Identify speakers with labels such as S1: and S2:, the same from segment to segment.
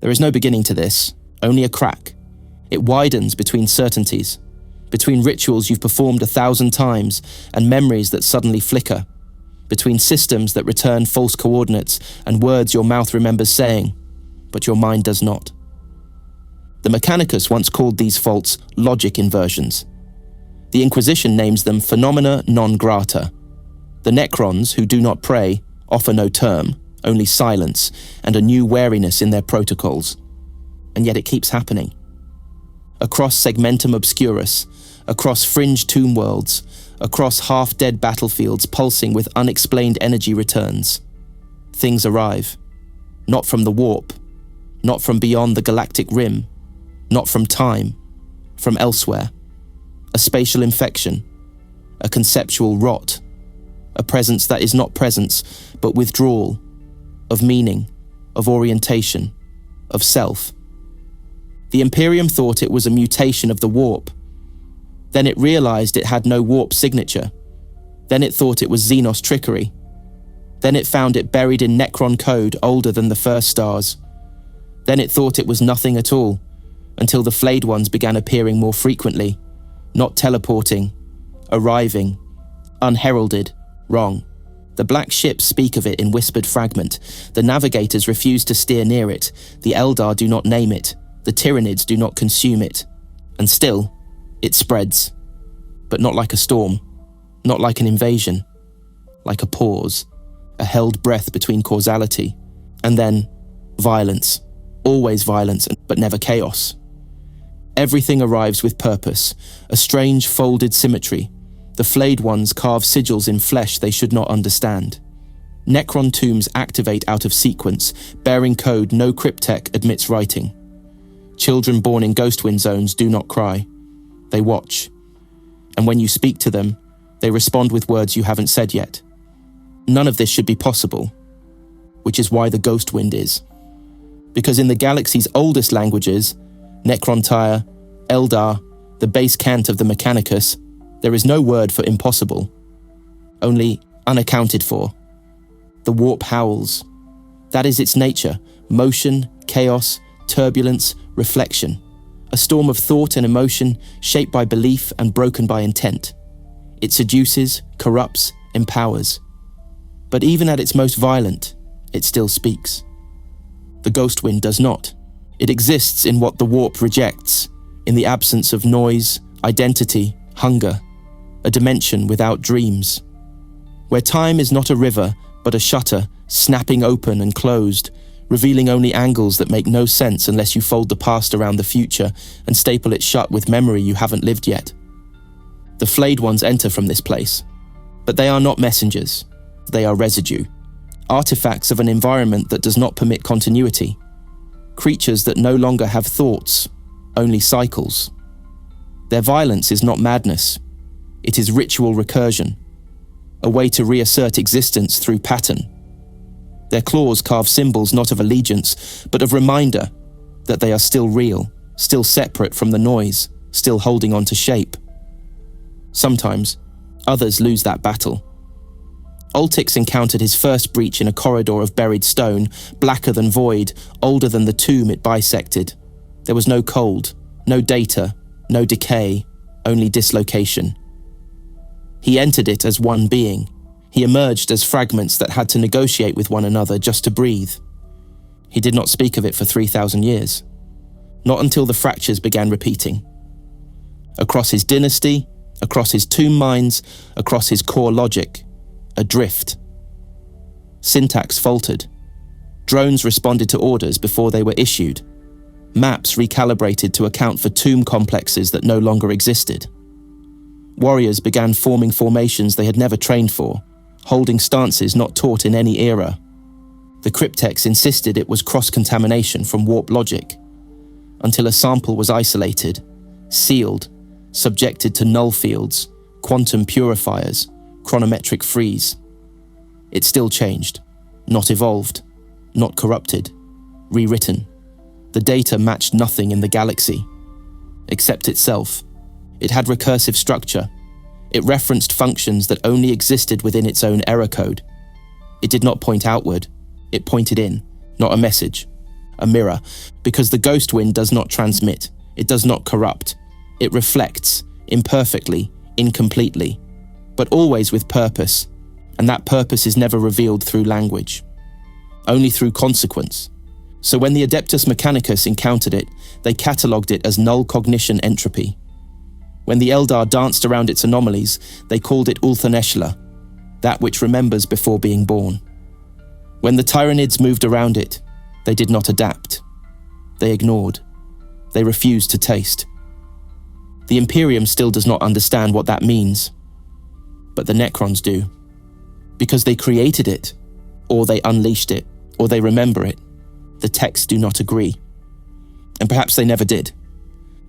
S1: There is no beginning to this, only a crack. It widens between certainties, between rituals you've performed 1,000 times and memories that suddenly flicker, between systems that return false coordinates and words your mouth remembers saying, but your mind does not. The Mechanicus once called these faults logic inversions. The Inquisition names them phenomena non grata. The Necrons, who do not pray, offer no term, only silence, and a new wariness in their protocols. And yet it keeps happening. Across segmentum obscurus, across fringe tomb worlds, across half-dead battlefields pulsing with unexplained energy returns. Things arrive. Not from the warp, not from beyond the galactic rim, not from time, from elsewhere. A spatial infection, a conceptual rot, a presence that is not presence, but withdrawal, of meaning, of orientation, of self. The Imperium thought it was a mutation of the warp. Then it realized it had no warp signature. Then it thought it was Xenos trickery. Then it found it buried in Necron code older than the first stars. Then it thought it was nothing at all, until the flayed ones began appearing more frequently, not teleporting, arriving, unheralded, wrong. The black ships speak of it in whispered fragment. The navigators refuse to steer near it. The Eldar do not name it. The Tyranids do not consume it. And still, it spreads. But not like a storm. Not like an invasion. Like a pause. A held breath between causality. And then, violence. Always violence, but never chaos. Everything arrives with purpose. A strange folded symmetry. The flayed ones carve sigils in flesh they should not understand. Necron tombs activate out of sequence, bearing code no cryptech admits writing. Children born in Ghostwind zones do not cry. They watch. And when you speak to them, they respond with words you haven't said yet. None of this should be possible, which is why the Ghostwind is. Because in the galaxy's oldest languages, Necron-Tyre, Eldar, the base cant of the Mechanicus, there is no word for impossible, only unaccounted for. The warp howls. That is its nature: motion, chaos, turbulence, reflection. A storm of thought and emotion shaped by belief and broken by intent. It seduces, corrupts, empowers. But even at its most violent, it still speaks. The Ghostwind does not. It exists in what the warp rejects, in the absence of noise, identity, hunger. A dimension without dreams. Where time is not a river, but a shutter, snapping open and closed, revealing only angles that make no sense unless you fold the past around the future and staple it shut with memory you haven't lived yet. The flayed ones enter from this place. But they are not messengers. They are residue. Artifacts of an environment that does not permit continuity. Creatures that no longer have thoughts, only cycles. Their violence is not madness. It is ritual recursion, a way to reassert existence through pattern. Their claws carve symbols not of allegiance, but of reminder that they are still real, still separate from the noise, still holding on to shape. Sometimes, others lose that battle. Ultix encountered his first breach in a corridor of buried stone, blacker than void, older than the tomb it bisected. There was no cold, no data, no decay, only dislocation. He entered it as one being. He emerged as fragments that had to negotiate with one another just to breathe. He did not speak of it for 3,000 years. Not until the fractures began repeating. Across his dynasty, across his tomb mines, across his core logic, adrift. Syntax faltered. Drones responded to orders before they were issued. Maps recalibrated to account for tomb complexes that no longer existed. Warriors began forming formations they had never trained for, holding stances not taught in any era. The cryptex insisted it was cross-contamination from warp logic, until a sample was isolated, sealed, subjected to null fields, quantum purifiers, chronometric freeze. It still changed, not evolved, not corrupted, rewritten. The data matched nothing in the galaxy, except itself. It had recursive structure. It referenced functions that only existed within its own error code. It did not point outward. It pointed in, not a message. a mirror, because the Ghostwind does not transmit, it does not corrupt. It reflects, imperfectly, incompletely, but always with purpose, and that purpose is never revealed through language, only through consequence. So when the Adeptus Mechanicus encountered it, they catalogued it as null cognition entropy. When the Eldar danced around its anomalies, they called it Ulthaneshla, that which remembers before being born. When the Tyranids moved around it, they did not adapt. They ignored. They refused to taste. The Imperium still does not understand what that means, but the Necrons do. Because they created it, or they unleashed it, or they remember it. The texts do not agree. And perhaps they never did.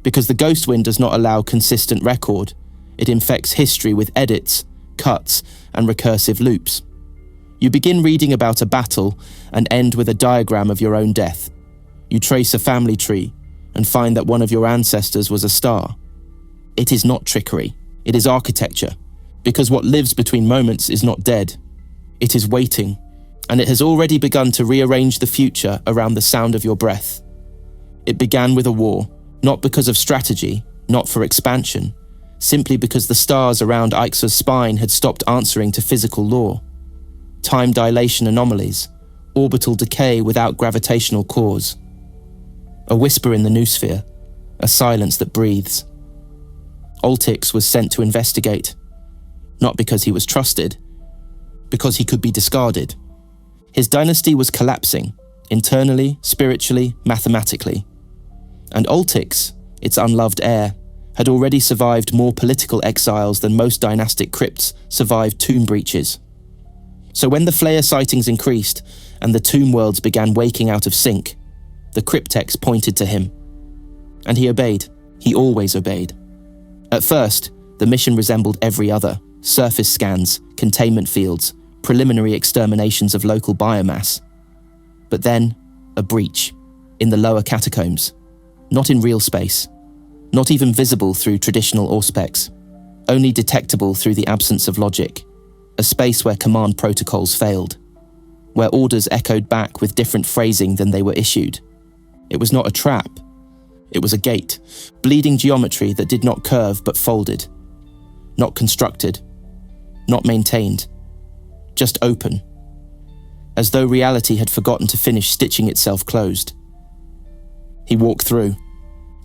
S1: Because the Ghostwind does not allow consistent record, it infects history with edits, cuts, and recursive loops. You begin reading about a battle and end with a diagram of your own death. You trace a family tree and find that one of your ancestors was a star. It is not trickery, it is architecture, because what lives between moments is not dead. It is waiting, and it has already begun to rearrange the future around the sound of your breath. It began with a war, not because of strategy, not for expansion, simply because the stars around Ixa's spine had stopped answering to physical law. Time dilation anomalies, orbital decay without gravitational cause. A whisper in the noosphere, a silence that breathes. Oltix was sent to investigate, not because he was trusted, because he could be discarded. His dynasty was collapsing, internally, spiritually, mathematically. And Oltix, its unloved heir, had already survived more political exiles than most dynastic crypts survived tomb breaches. So when the Flayer sightings increased and the tomb worlds began waking out of sync, the cryptex pointed to him. And he obeyed. He always obeyed. At first, the mission resembled every other: surface scans, containment fields, preliminary exterminations of local biomass. But then, a breach, in the lower catacombs. Not in real space. Not even visible through traditional auspex. Only detectable through the absence of logic. A space where command protocols failed. Where orders echoed back with different phrasing than they were issued. It was not a trap. It was a gate, bleeding geometry that did not curve but folded. Not constructed. Not maintained. Just open. As though reality had forgotten to finish stitching itself closed. He walked through,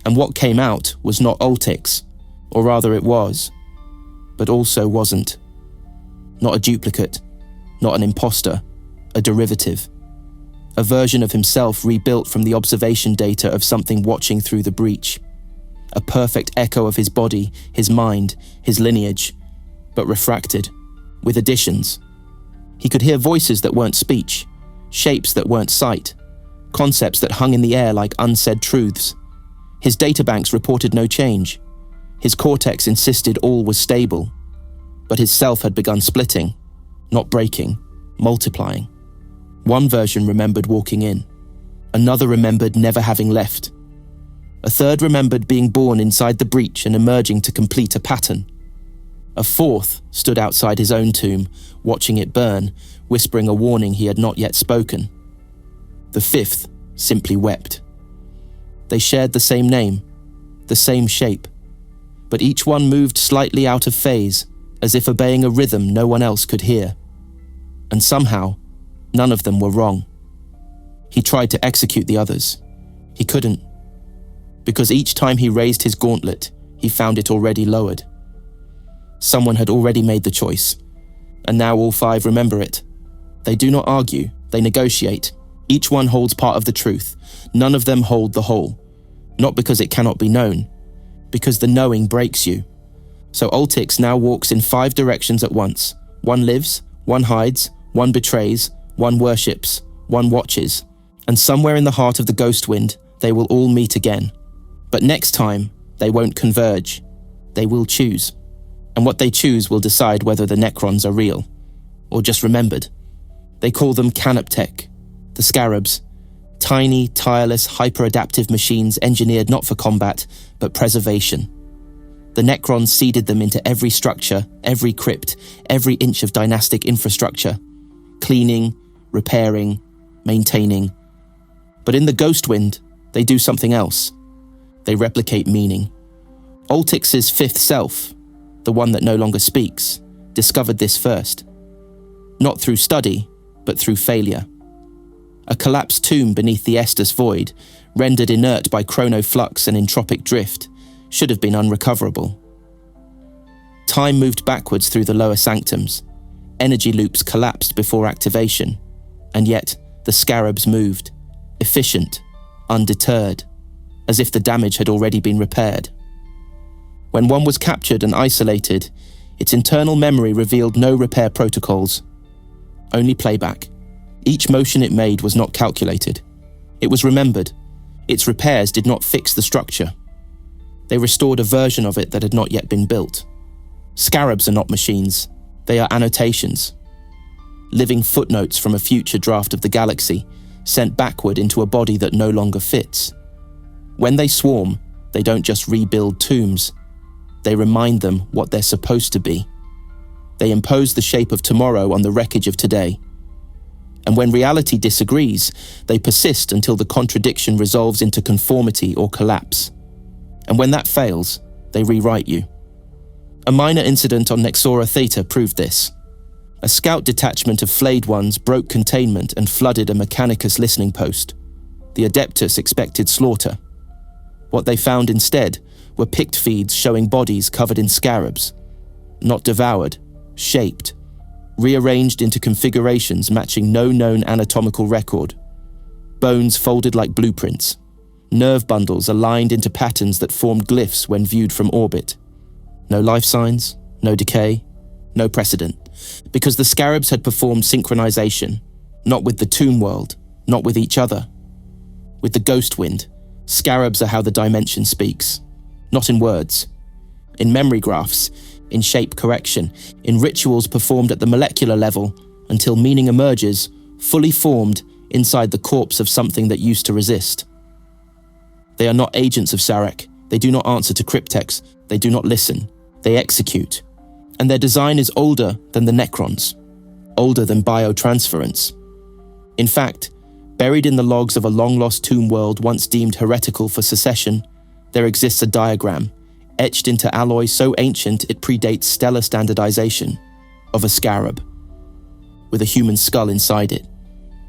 S1: and what came out was not Oltix, or rather it was, but also wasn't. Not a duplicate, not an imposter, a derivative. A version of himself rebuilt from the observation data of something watching through the breach. A perfect echo of his body, his mind, his lineage, but refracted, with additions. He could hear voices that weren't speech, shapes that weren't sight, concepts that hung in the air like unsaid truths. His databanks reported no change. His cortex insisted all was stable. But his self had begun splitting, not breaking, multiplying. One version remembered walking in. Another remembered never having left. A third remembered being born inside the breach and emerging to complete a pattern. A fourth stood outside his own tomb, watching it burn, whispering a warning he had not yet spoken. The fifth simply wept. They shared the same name, the same shape, but each one moved slightly out of phase, as if obeying a rhythm no one else could hear. And somehow, none of them were wrong. He tried to execute the others. He couldn't. Because each time he raised his gauntlet, he found it already lowered. Someone had already made the choice, and now all five remember it. They do not argue, they negotiate. Each one holds part of the truth. None of them hold the whole. Not because it cannot be known, because the knowing breaks you. So Oltix now walks in 5 directions at once. One lives, one hides, one betrays, one worships, one watches. And somewhere in the heart of the Ghostwind, they will all meet again. But next time, they won't converge. They will choose. And what they choose will decide whether the Necrons are real, or just remembered. They call them Canoptech, the Scarabs. Tiny, tireless, hyper-adaptive machines engineered not for combat, but preservation. The Necrons seeded them into every structure, every crypt, every inch of dynastic infrastructure. Cleaning, repairing, maintaining. But in the Ghostwind, they do something else. They replicate meaning. Altix's fifth self, the one that no longer speaks, discovered this first. Not through study, but through failure. A collapsed tomb beneath the Estus void, rendered inert by chronoflux and entropic drift, should have been unrecoverable. Time moved backwards through the lower sanctums. Energy loops collapsed before activation, and yet the scarabs moved, efficient, undeterred, as if the damage had already been repaired. When one was captured and isolated, its internal memory revealed no repair protocols, only playback. Each motion it made was not calculated. It was remembered. Its repairs did not fix the structure. They restored a version of it that had not yet been built. Scarabs are not machines. They are annotations. Living footnotes from a future draft of the galaxy, sent backward into a body that no longer fits. When they swarm, they don't just rebuild tombs. They remind them what they're supposed to be. They impose the shape of tomorrow on the wreckage of today. And when reality disagrees, they persist until the contradiction resolves into conformity or collapse. And when that fails, they rewrite you. A minor incident on Nexora Theta proved this. A scout detachment of flayed ones broke containment and flooded a Mechanicus listening post. The Adeptus expected slaughter. What they found instead were picked feeds showing bodies covered in scarabs. Not devoured, shaped, rearranged into configurations matching no known anatomical record. Bones folded like blueprints. Nerve bundles aligned into patterns that formed glyphs when viewed from orbit. No life signs, no decay, no precedent. Because the scarabs had performed synchronization, not with the tomb world, not with each other. With the Ghostwind, scarabs are how the dimension speaks. Not in words. In memory graphs, in shape correction, in rituals performed at the molecular level until meaning emerges, fully formed, inside the corpse of something that used to resist. They are not agents of Sarek. They do not answer to cryptex. They do not listen. They execute. And their design is older than the Necrons. Older than biotransference. In fact, buried in the logs of a long-lost tomb world once deemed heretical for secession, there exists a diagram, etched into alloy so ancient it predates stellar standardization, of a scarab, with a human skull inside it.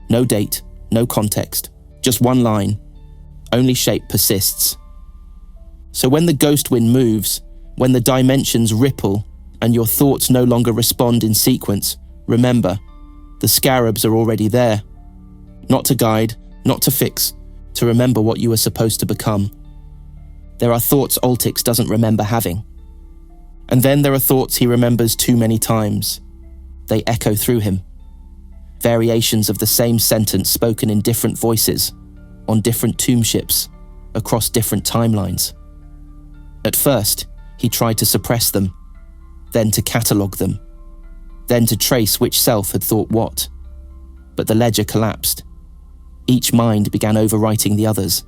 S1: No date, no context, just one line. Only shape persists. So when the Ghostwind moves, when the dimensions ripple, and your thoughts no longer respond in sequence, remember, the scarabs are already there. Not to guide, not to fix, to remember what you are supposed to become. There are thoughts Altix doesn't remember having. And then there are thoughts he remembers too many times. They echo through him. Variations of the same sentence spoken in different voices, on different tomb ships, across different timelines. At first, he tried to suppress them, then to catalogue them, then to trace which self had thought what. But the ledger collapsed. Each mind began overwriting the others,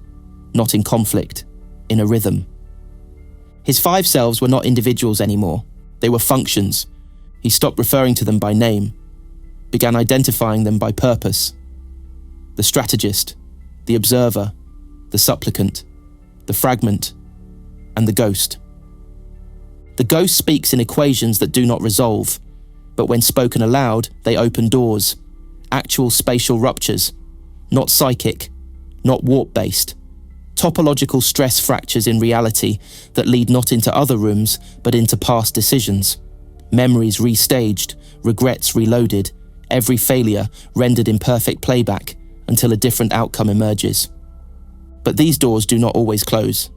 S1: not in conflict, in a rhythm. His 5 selves were not individuals anymore. They were functions. He stopped referring to them by name, began identifying them by purpose. The strategist, the observer, the supplicant, the fragment, and the ghost. The ghost speaks in equations that do not resolve, but when spoken aloud, they open doors, actual spatial ruptures, not psychic, not warp-based, topological stress fractures in reality that lead not into other rooms, but into past decisions, memories restaged, regrets reloaded, every failure rendered in perfect playback until a different outcome emerges. But these doors do not always close.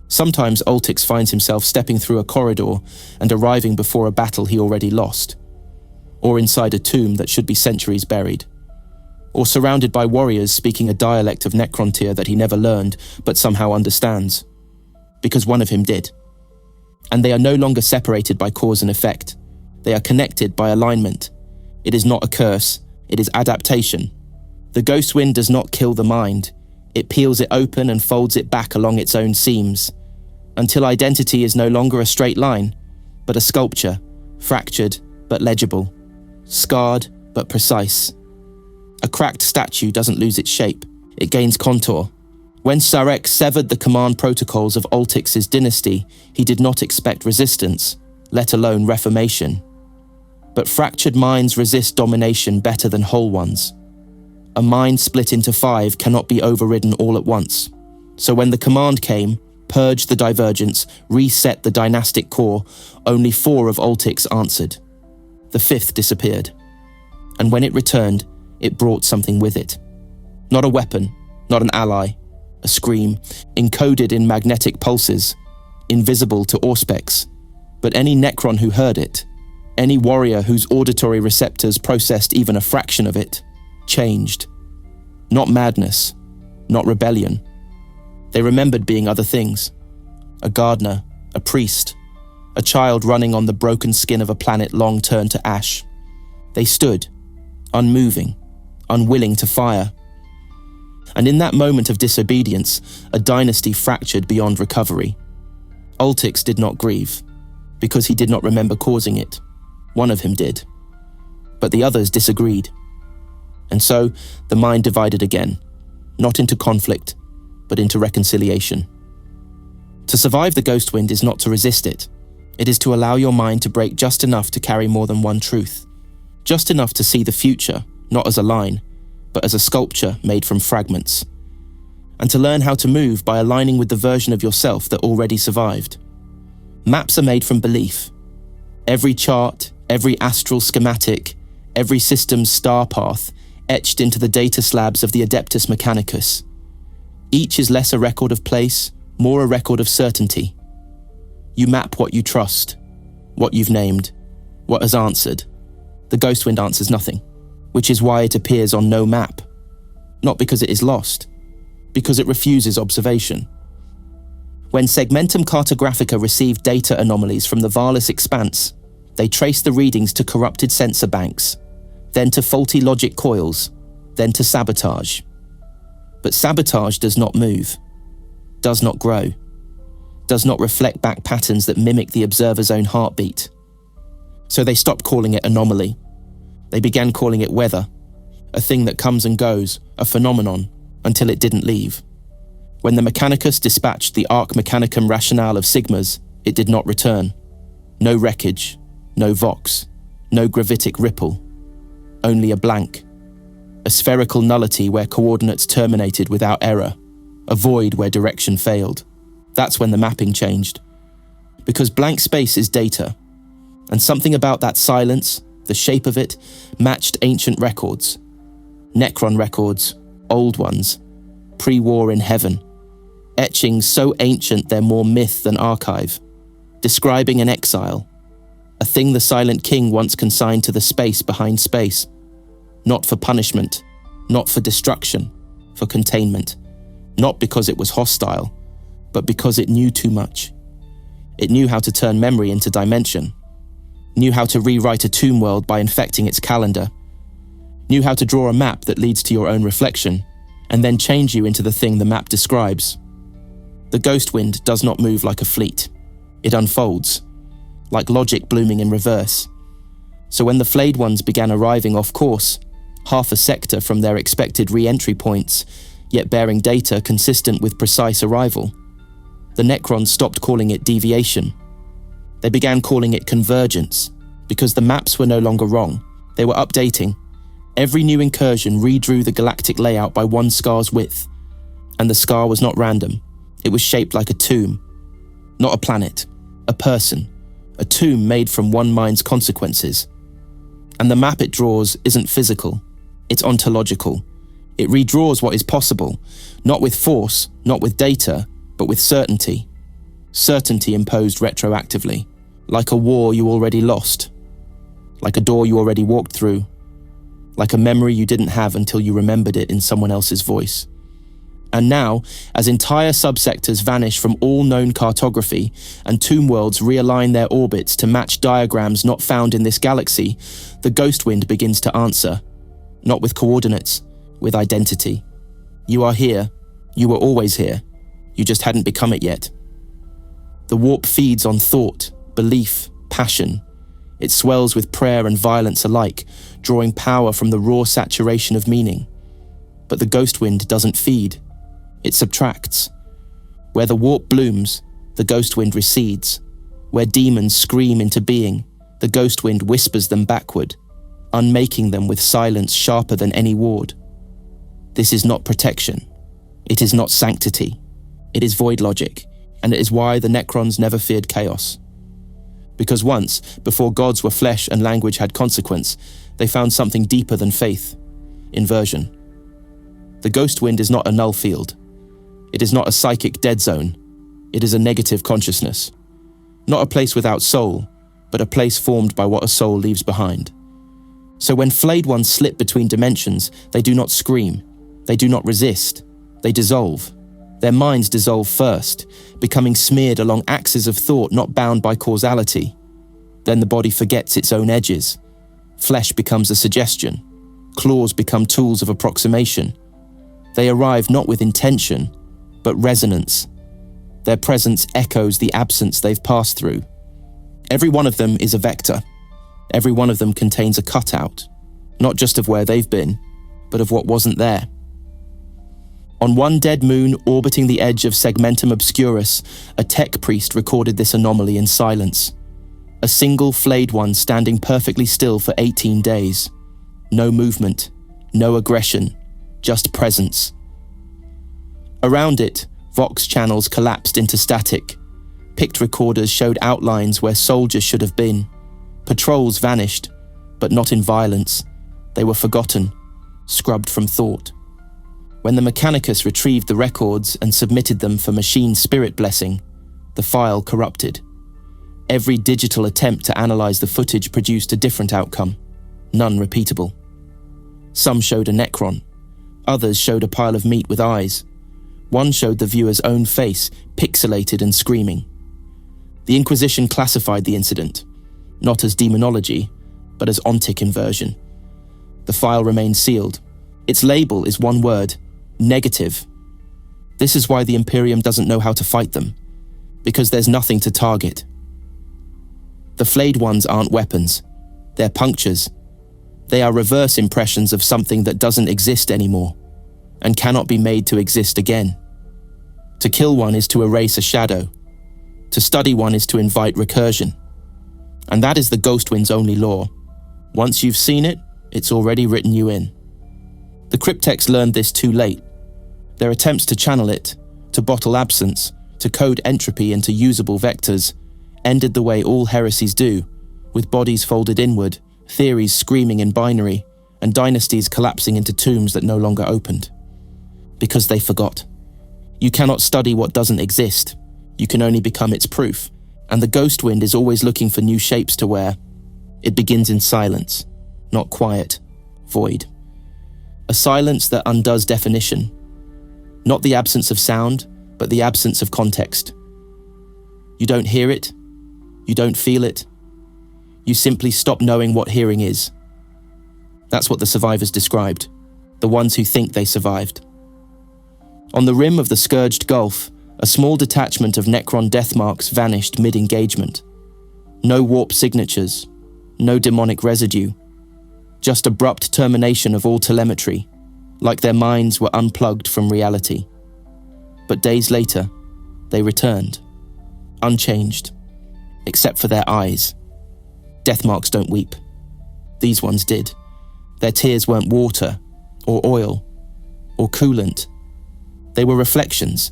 S1: Sometimes Altix finds himself stepping through a corridor and arriving before a battle he already lost, or inside a tomb that should be centuries buried, or surrounded by warriors speaking a dialect of Necrontyr that he never learned but somehow understands, because one of him did. And they are no longer separated by cause and effect. They are connected by alignment. It is not a curse, it is adaptation. The Ghostwind does not kill the mind. It peels it open and folds it back along its own seams, until identity is no longer a straight line, but a sculpture, fractured but legible, scarred but precise. A cracked statue doesn't lose its shape. it gains contour. When Sarek severed the command protocols of Oltix's dynasty, he did not expect resistance, let alone reformation. But fractured minds resist domination better than whole ones. A mind split into 5 cannot be overridden all at once. So when the command came, purge the divergence, reset the dynastic core, only 4 of Oltix answered. The 5th disappeared. And when it returned, it brought something with it. Not a weapon, not an ally, a scream, encoded in magnetic pulses, invisible to Auspex, but any Necron who heard it, any warrior whose auditory receptors processed even a fraction of it, changed. Not madness, not rebellion. They remembered being other things. A gardener, a priest, a child running on the broken skin of a planet long turned to ash. They stood, unmoving, unwilling to fire. And in that moment of disobedience, a dynasty fractured beyond recovery. Oltix did not grieve, because he did not remember causing it. One of him did. But the others disagreed. And so, the mind divided again, not into conflict, but into reconciliation. To survive the Ghostwind is not to resist it. It is to allow your mind to break just enough to carry more than one truth. Just enough to see the future, not as a line, but as a sculpture made from fragments. And to learn how to move by aligning with the version of yourself that already survived. Maps are made from belief. Every chart, every astral schematic, every system's star path, etched into the data slabs of the Adeptus Mechanicus. Each is less a record of place, more a record of certainty. You map what you trust, what you've named, what has answered. The Ghostwind answers nothing, which is why it appears on no map. Not because it is lost, because it refuses observation. When Segmentum Cartographica received data anomalies from the Varlus expanse, they traced the readings to corrupted sensor banks, then to faulty logic coils, then to sabotage. But sabotage does not move, does not grow, does not reflect back patterns that mimic the observer's own heartbeat. So they stopped calling it anomaly. They began calling it weather, a thing that comes and goes, a phenomenon, until it didn't leave. When the Mechanicus dispatched the Arc Mechanicum rationale of Sigmas, it did not return. No wreckage, no vox, no gravitic ripple. Only a blank. A spherical nullity where coordinates terminated without error. A void where direction failed. That's when the mapping changed. Because blank space is data. And something about that silence, the shape of it, matched ancient records. Necron records, old ones, pre-war in heaven. Etchings so ancient they're more myth than archive. Describing an exile. A thing the Silent King once consigned to the space behind space. Not for punishment, not for destruction, for containment. Not because it was hostile, but because it knew too much. It knew how to turn memory into dimension. Knew how to rewrite a tomb world by infecting its calendar. Knew how to draw a map that leads to your own reflection, and then change you into the thing the map describes. The Ghostwind does not move like a fleet. It unfolds, like logic blooming in reverse. So when the flayed ones began arriving off course, half a sector from their expected re-entry points, yet bearing data consistent with precise arrival, the Necrons stopped calling it deviation. They began calling it convergence, because the maps were no longer wrong. They were updating. Every new incursion redrew the galactic layout by one scar's width. And the scar was not random. It was shaped like a tomb. Not a planet, a person. A tomb made from one mind's consequences. And the map it draws isn't physical. It's ontological. It redraws what is possible, not with force, not with data, but with certainty. Certainty imposed retroactively, like a war you already lost, like a door you already walked through, like a memory you didn't have until you remembered it in someone else's voice. And now, as entire subsectors vanish from all known cartography and tomb worlds realign their orbits to match diagrams not found in this galaxy, the Ghostwind begins to answer, not with coordinates, with identity. You are here. You were always here. You just hadn't become it yet. The warp feeds on thought, belief, passion. It swells with prayer and violence alike, drawing power from the raw saturation of meaning. But the Ghostwind doesn't feed. It subtracts. Where the warp blooms, the Ghostwind recedes. Where demons scream into being, the Ghostwind whispers them backward, unmaking them with silence sharper than any ward. This is not protection. It is not sanctity. It is void logic, and it is why the Necrons never feared chaos. Because once, before gods were flesh and language had consequence, they found something deeper than faith: inversion. The Ghostwind is not a null field. It is not a psychic dead zone. It is a negative consciousness. Not a place without soul, but a place formed by what a soul leaves behind. So when flayed ones slip between dimensions, they do not scream. They do not resist. They dissolve. Their minds dissolve first, becoming smeared along axes of thought not bound by causality. Then the body forgets its own edges. Flesh becomes a suggestion. Claws become tools of approximation. They arrive not with intention, but resonance. Their presence echoes the absence they've passed through. Every one of them is a vector. Every one of them contains a cutout, not just of where they've been, but of what wasn't there. On one dead moon orbiting the edge of Segmentum Obscurus, a tech priest recorded this anomaly in silence. A single flayed one standing perfectly still for 18 days. No movement, no aggression, just presence. Around it, Vox channels collapsed into static. Pict recorders showed outlines where soldiers should have been. Patrols vanished, but not in violence. They were forgotten, scrubbed from thought. When the Mechanicus retrieved the records and submitted them for machine spirit blessing, the file corrupted. Every digital attempt to analyze the footage produced a different outcome, none repeatable. Some showed a Necron, others showed a pile of meat with eyes. One showed the viewer's own face, pixelated and screaming. The Inquisition classified the incident, not as demonology, but as ontic inversion. The file remained sealed. Its label is one word: negative. This is why the Imperium doesn't know how to fight them, because there's nothing to target. The flayed ones aren't weapons. They're punctures. They are reverse impressions of something that doesn't exist anymore, and cannot be made to exist again. To kill one is to erase a shadow. To study one is to invite recursion. And that is the Ghostwind's only law. Once you've seen it, it's already written you in. The cryptex learned this too late. Their attempts to channel it, to bottle absence, to code entropy into usable vectors, ended the way all heresies do, with bodies folded inward, theories screaming in binary, and dynasties collapsing into tombs that no longer opened. Because they forgot. You cannot study what doesn't exist. You can only become its proof, and the Ghostwind is always looking for new shapes to wear. It begins in silence, not quiet, void. A silence that undoes definition. Not the absence of sound, but the absence of context. You don't hear it. You don't feel it. You simply stop knowing what hearing is. That's what the survivors described, the ones who think they survived. On the rim of the Scourged Gulf, a small detachment of Necron death marks vanished mid-engagement. No warp signatures, no demonic residue, just abrupt termination of all telemetry, like their minds were unplugged from reality. But days later, they returned, unchanged, except for their eyes. Death marks don't weep. These ones did. Their tears weren't water, or oil, or coolant. They were reflections,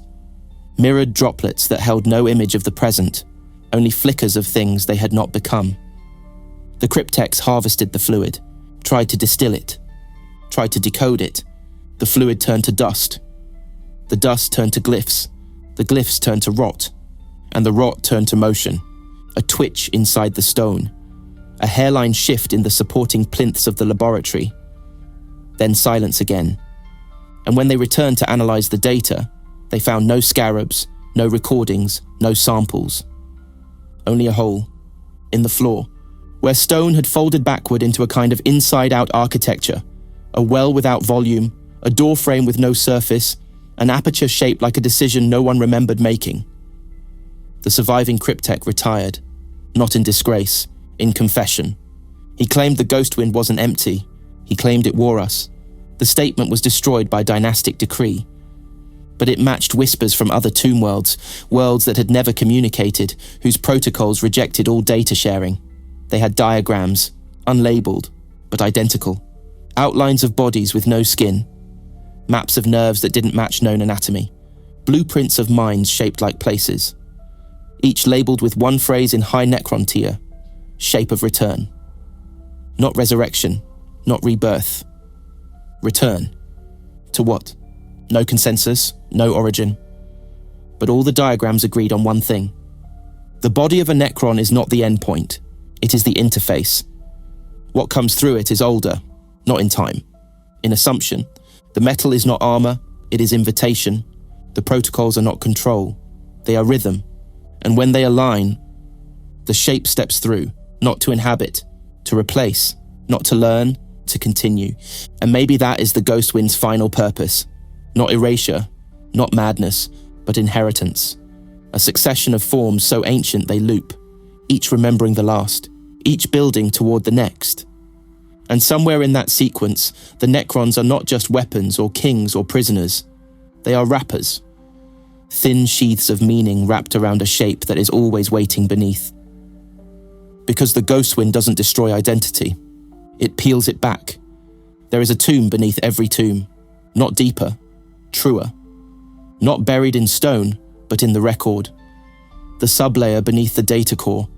S1: mirrored droplets that held no image of the present, only flickers of things they had not become. The cryptex harvested the fluid, tried to distill it, tried to decode it. The fluid turned to dust. The dust turned to glyphs. The glyphs turned to rot. And the rot turned to motion, a twitch inside the stone, a hairline shift in the supporting plinths of the laboratory. Then silence again. And when they returned to analyze the data, they found no scarabs, no recordings, no samples. Only a hole, in the floor, where stone had folded backward into a kind of inside-out architecture, a well without volume, a door frame with no surface, an aperture shaped like a decision no one remembered making. The surviving cryptech retired, not in disgrace, in confession. He claimed the Ghostwind wasn't empty. He claimed it wore us, The statement was destroyed by dynastic decree, but it matched whispers from other tomb worlds, worlds that had never communicated, whose protocols rejected all data sharing. They had diagrams, unlabeled, but identical. Outlines of bodies with no skin, maps of nerves that didn't match known anatomy, blueprints of minds shaped like places, each labeled with one phrase in high Necron tier: shape of return. Not resurrection, not rebirth. Return. To what? No consensus, no origin. But all the diagrams agreed on one thing. The body of a Necron is not the endpoint, it is the interface. What comes through it is older, not in time. In assumption, the metal is not armor, it is invitation. The protocols are not control, they are rhythm. And when they align, the shape steps through, not to inhabit, to replace, not to learn, to continue. And maybe that is the Ghostwind's final purpose. Not erasure, not madness, but inheritance. A succession of forms so ancient they loop, each remembering the last, each building toward the next. And somewhere in that sequence, the Necrons are not just weapons or kings or prisoners. They are wrappers. Thin sheaths of meaning wrapped around a shape that is always waiting beneath. Because the Ghostwind doesn't destroy identity. It peels it back. There is a tomb beneath every tomb. Not deeper, truer. Not buried in stone, but in the record. The sublayer beneath the data core.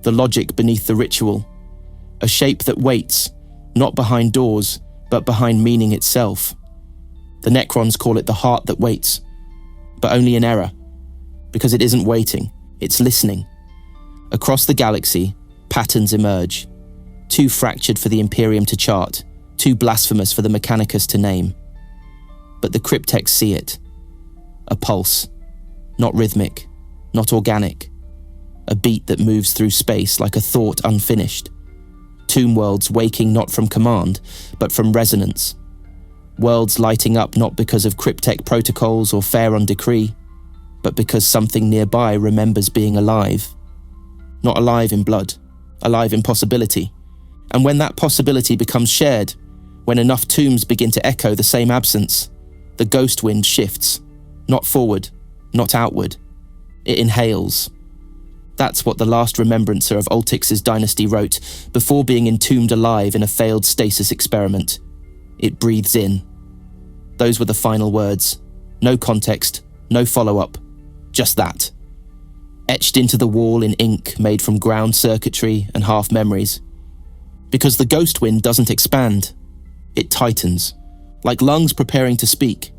S1: The logic beneath the ritual. A shape that waits, not behind doors, but behind meaning itself. The Necrons call it the heart that waits, but only in error, because it isn't waiting, it's listening. Across the galaxy, patterns emerge, too fractured for the Imperium to chart, too blasphemous for the Mechanicus to name. But the cryptechs see it. A pulse, not rhythmic, not organic. A beat that moves through space like a thought unfinished. Tomb worlds waking not from command, but from resonance. Worlds lighting up not because of cryptech protocols or fair on decree, but because something nearby remembers being alive. Not alive in blood, alive in possibility. And when that possibility becomes shared, when enough tombs begin to echo the same absence, the Ghostwind shifts, not forward, not outward. It inhales. That's what the last remembrancer of Ultix's dynasty wrote before being entombed alive in a failed stasis experiment. It breathes in. Those were the final words. No context, no follow-up, just that. Etched into the wall in ink made from ground circuitry and half memories. Because the Ghostwind doesn't expand, it tightens, like lungs preparing to speak,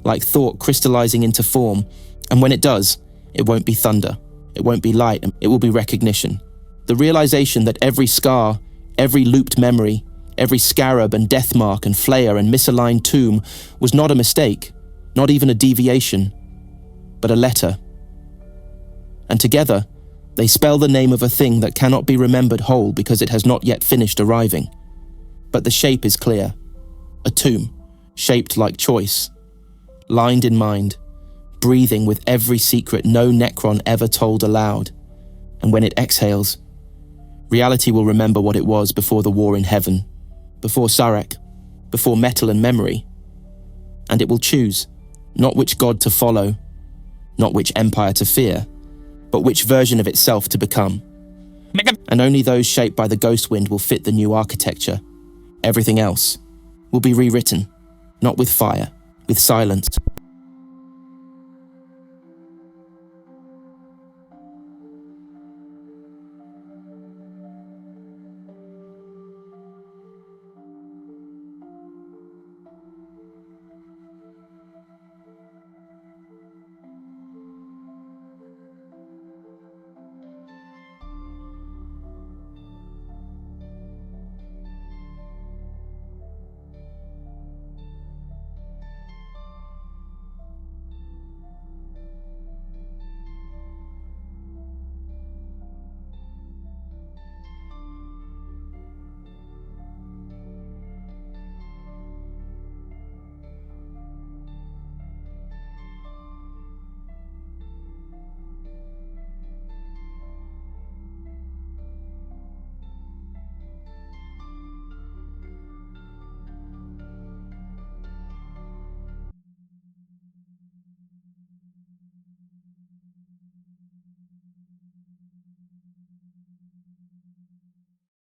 S1: like thought crystallizing into form, and when it does, it won't be thunder, it won't be light, it will be recognition. The realization that every scar, every looped memory, every scarab and death mark and flare and misaligned tomb was not a mistake, not even a deviation, but a letter. And together, they spell the name of a thing that cannot be remembered whole because it has not yet finished arriving. But the shape is clear. A tomb, shaped like choice, lined in mind, breathing with every secret no Necron ever told aloud. And when it exhales, reality will remember what it was before the war in heaven, before Sarek, before metal and memory. And it will choose, not which god to follow, not which empire to fear, but which version of itself to become. And only those shaped by the Ghostwind will fit the new architecture. Everything else will be rewritten, not with fire, with silence.